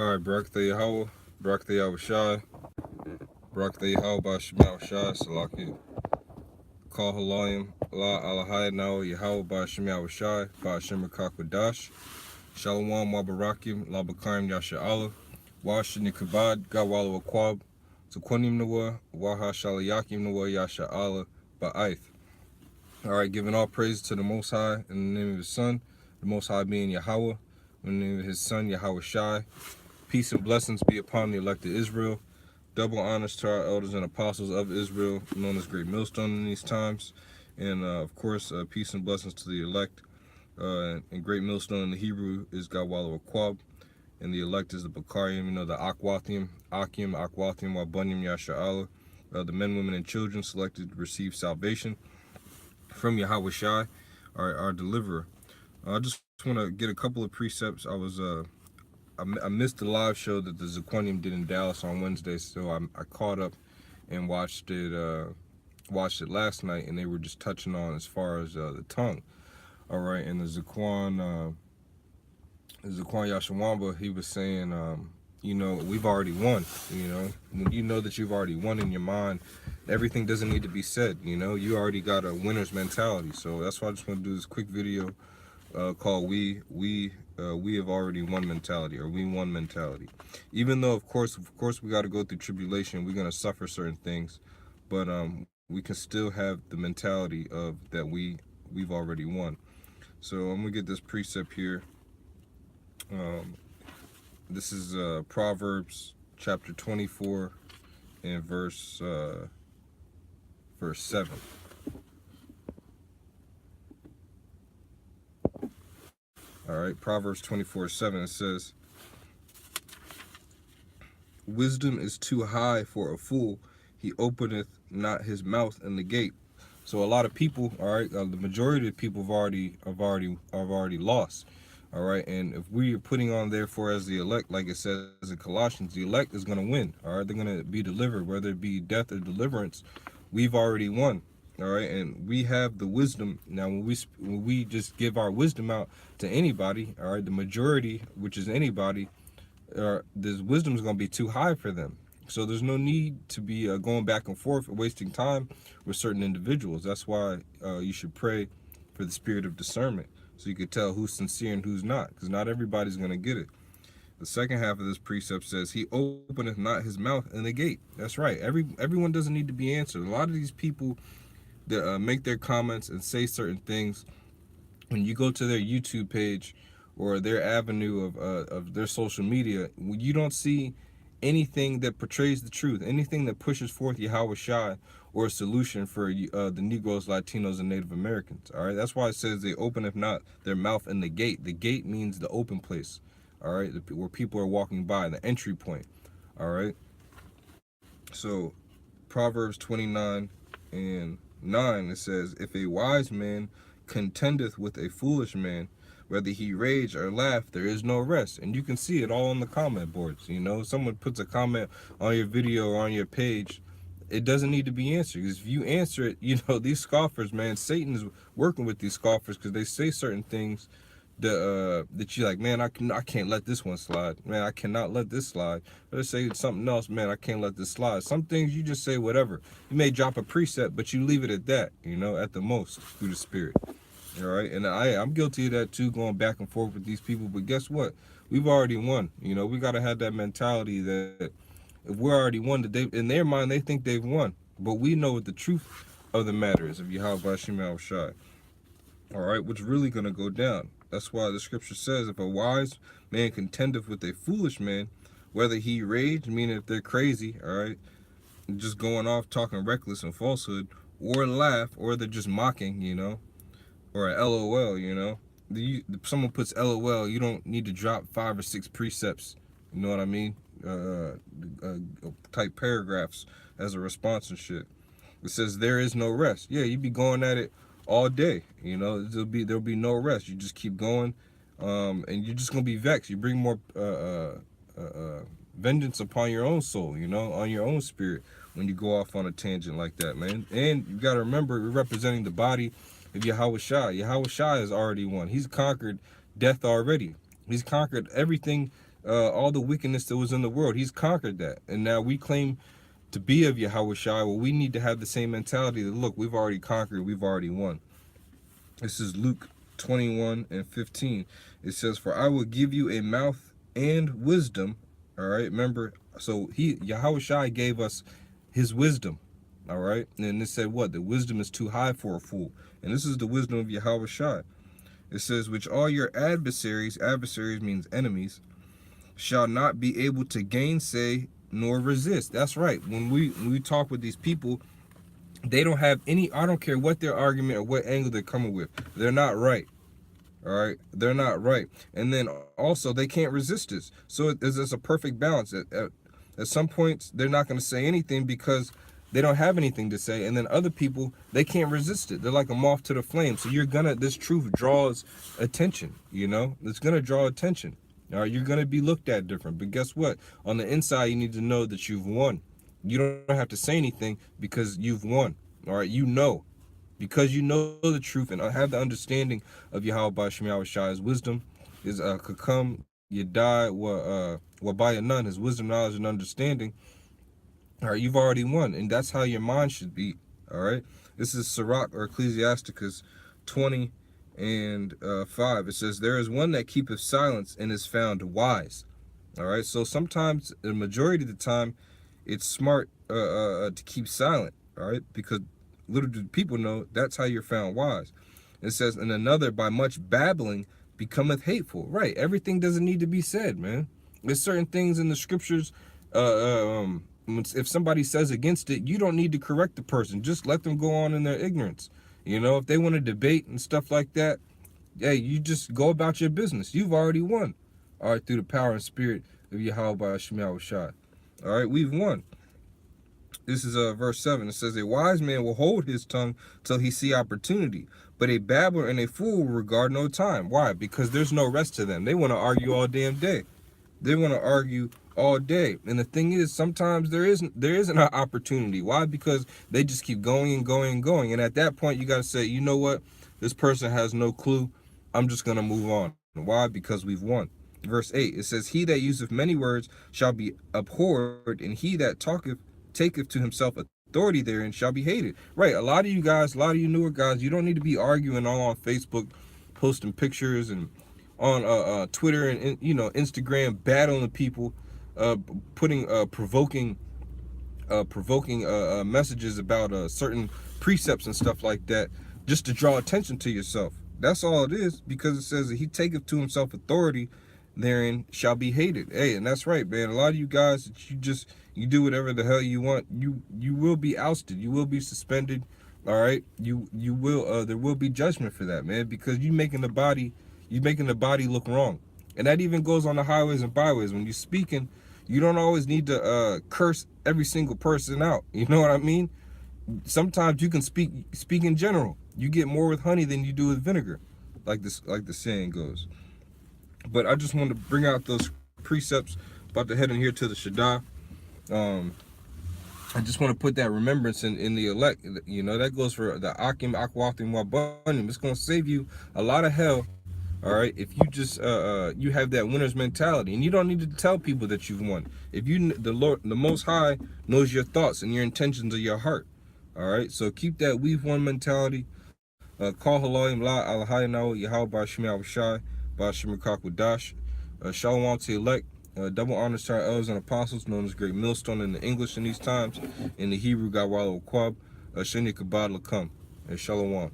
All right, Barak the Yahweh, Barak the Yahushai, Barak the Yahweh, Bashim Yahushai, Salaki, Kal Halayim, La Alahai Now, Yahweh, Bashim Yahushai, Bashim Rakakwadash, Shalom, Wabarakim, La Bakarim Yasha Allah, Washin Kabad, Gawala Wakwab, Tukwanim Nawa, Waha Shalayakim Nawa, Yasha Allah, Ba'aith. All right, giving all praise to the Most High in the name of His Son, the Most High being Yahweh, in the name of His Son, Yahweh Shai. Peace and blessings be upon the elect of Israel. Double honors to our elders and apostles of Israel, known as Great Millstone in these times. And of course, peace and blessings to the elect. And Great Millstone in the Hebrew is Gawala Akwab. And the elect is the Bakarim, the Akwathim, Akim, Akwathim, Wabunim, Yasha Allah. The men, women, and children selected to receive salvation from Yahweh Shai, our deliverer. I just want to get a couple of precepts. I missed the live show that the Zaquanium did in Dallas on Wednesday, so I caught up and watched it last night, and they were just touching on as far as the tongue. All right, and the Zaquan Yashawamba, he was saying, we've already won. When you know that you've already won in your mind, everything doesn't need to be said. You already got a winner's mentality. So that's why I just want to do this quick video called we have already won mentality, or we won mentality. Even though of course we got to go through tribulation, we're going to suffer certain things, but we can still have the mentality of that we've already won. So I'm gonna get this precept here. This is Proverbs chapter 24 and verse 7. All right, Proverbs 24:7, it says, "Wisdom is too high for a fool; he openeth not his mouth in the gate." So a lot of people, all right, the majority of people have already lost. All right, and if we are putting on therefore as the elect, like it says in Colossians, the elect is going to win. All right, they're going to be delivered, whether it be death or deliverance. We've already won. All right, and we have the wisdom. Now, when we just give our wisdom out to anybody, all right, the majority, which is anybody, this wisdom is going to be too high for them. So there's no need to be going back and forth or wasting time with certain individuals. That's why you should pray for the spirit of discernment, so you could tell who's sincere and who's not, because not everybody's going to get it. The second half of this precept says, "He openeth not his mouth in the gate." That's right. Everyone doesn't need to be answered. A lot of these people that make their comments and say certain things, when you go to their YouTube page or their avenue of their social media, when you don't see anything that portrays the truth, anything that pushes forth Yahweh Shai or a solution for the Negroes, Latinos, and Native Americans. All right, that's why it says they open if not their mouth in the gate. The gate means the open place. All right, where people are walking by, the entry point. All right. So Proverbs 29:9, it says, "If a wise man contendeth with a foolish man, whether he rage or laugh, there is no rest." And you can see it all on the comment boards. Someone puts a comment on your video or on your page, it doesn't need to be answered. Because if you answer it, these scoffers, man, Satan is working with these scoffers, because they say certain things that you're like, man, I can't let this one slide. Man, I cannot let this slide. Let's say something else, man, I can't let this slide. Some things you just say whatever. You may drop a precept, but you leave it at that, at the most, through the spirit. All right, and I'm guilty of that too, going back and forth with these people. But guess what? We've already won. We got to have that mentality that if we're already won, that in their mind they think they've won. But we know what the truth of the matter is of Yahweh Bashim Yahushai. All right, what's really going to go down. That's why the scripture says, if a wise man contendeth with a foolish man, whether he rage, meaning if they're crazy, all right, just going off talking reckless and falsehood, or laugh, or they're just mocking, or a LOL, someone puts LOL, you don't need to drop 5 or 6 precepts, you know what I mean? Type paragraphs as a response and shit. It says there is no rest. Yeah, you be going at it all day. There'll be no rest. You just keep going, and you're just gonna be vexed. You bring more vengeance upon your own soul, on your own spirit, when you go off on a tangent like that, man. And you gotta remember, we're representing the body of Yahweh Shai. Yahweh Shai has already won. He's conquered death already. He's conquered everything all the wickedness that was in the world. He's conquered that. And now we claim to be of Yahweh Shai. Well, we need to have the same mentality that, look, we've already conquered, we've already won. This is Luke 21:15. It says, for I will give you a mouth and wisdom. All right, remember, so Yahweh Shai gave us his wisdom. All right, and it said what? The wisdom is too high for a fool. And this is the wisdom of Yahweh Shai. It says, which all your adversaries means enemies, shall not be able to gainsay nor resist. That's right. When we talk with these people, they don't have any, I don't care what their argument or what angle they're coming with. They're not right. All right. They're not right. And then also they can't resist us. So it's a perfect balance. At some points, they're not going to say anything because they don't have anything to say. And then other people, they can't resist it. They're like a moth to the flame. So this truth draws attention, you know, it's going to draw attention. All right. You're going to be looked at different. But guess what? On the inside, you need to know that you've won. You don't have to say anything because you've won. All right. You know, because you know the truth and have the understanding of Yahweh Ba'ashem Yahweh Shai's wisdom is Kakam Yadai Wabayanan, his wisdom, knowledge, and understanding. All right, you've already won, and that's how your mind should be. All right, this is Sirach or Ecclesiasticus 20:5. It says, there is one that keepeth silence and is found wise. All right, so sometimes, the majority of the time, it's smart to keep silent. All right, because little do people know that's how you're found wise. It says, and another by much babbling becometh hateful. Right, everything doesn't need to be said, man. There's certain things in the scriptures. If somebody says against it, you don't need to correct the person. Just let them go on in their ignorance. You know, if they want to debate and stuff like that, hey, you just go about your business. You've already won. All right, through the power and spirit of Yahweh Ba'ashem Yahweh Shai. All right, we've won. This is verse 7. It says, a wise man will hold his tongue till he see opportunity, but a babbler and a fool will regard no time. Why? Because there's no rest to them. They want to argue all damn day. They want to argue all day. And the thing is, sometimes there isn't an opportunity. Why? Because they just keep going and going and going. And at that point, you got to say, you know what? This person has no clue. I'm just going to move on. Why? Because we've won. Verse 8, it says, he that useth many words shall be abhorred, and he that taketh to himself authority therein shall be hated. Right. A lot of you guys, a lot of you newer guys, you don't need to be arguing all on Facebook, posting pictures, and on Twitter and you know, Instagram, battling people, putting provoking messages about certain precepts and stuff like that, just to draw attention to yourself. That's all it is, because it says that he taketh to himself authority therein shall be hated. Hey, and that's right, man. A lot of you guys, you do whatever the hell you want, you will be ousted, you will be suspended. All right, you will there will be judgment for that, man, because you're making the body look wrong. And that even goes on the highways and byways. When you're speaking, you don't always need to curse every single person out. You know what I mean? Sometimes you can speak in general. You get more with honey than you do with vinegar, like the saying goes. But I just wanted to bring out those precepts. About to head in here to the Shaddai. I just want to put that remembrance in the elect. You know, that goes for the Akim, Akwatim, Wabanim. It's going to save you a lot of hell. All right, if you just you have that winner's mentality, and you don't need to tell people that you've won. If the Lord, the Most High, knows your thoughts and your intentions of your heart. All right, so keep that we've won mentality. Call Haloim La Alahayanahu Yahweh Ba'ashem Yahweh Shai Ba'ashem Wadash. Shalom to elect. Double honors to our elders and apostles, known as Great Millstone in the English in these times. In the Hebrew, Gawala Kwab. Sheni Kabad Lakam. And Shalom.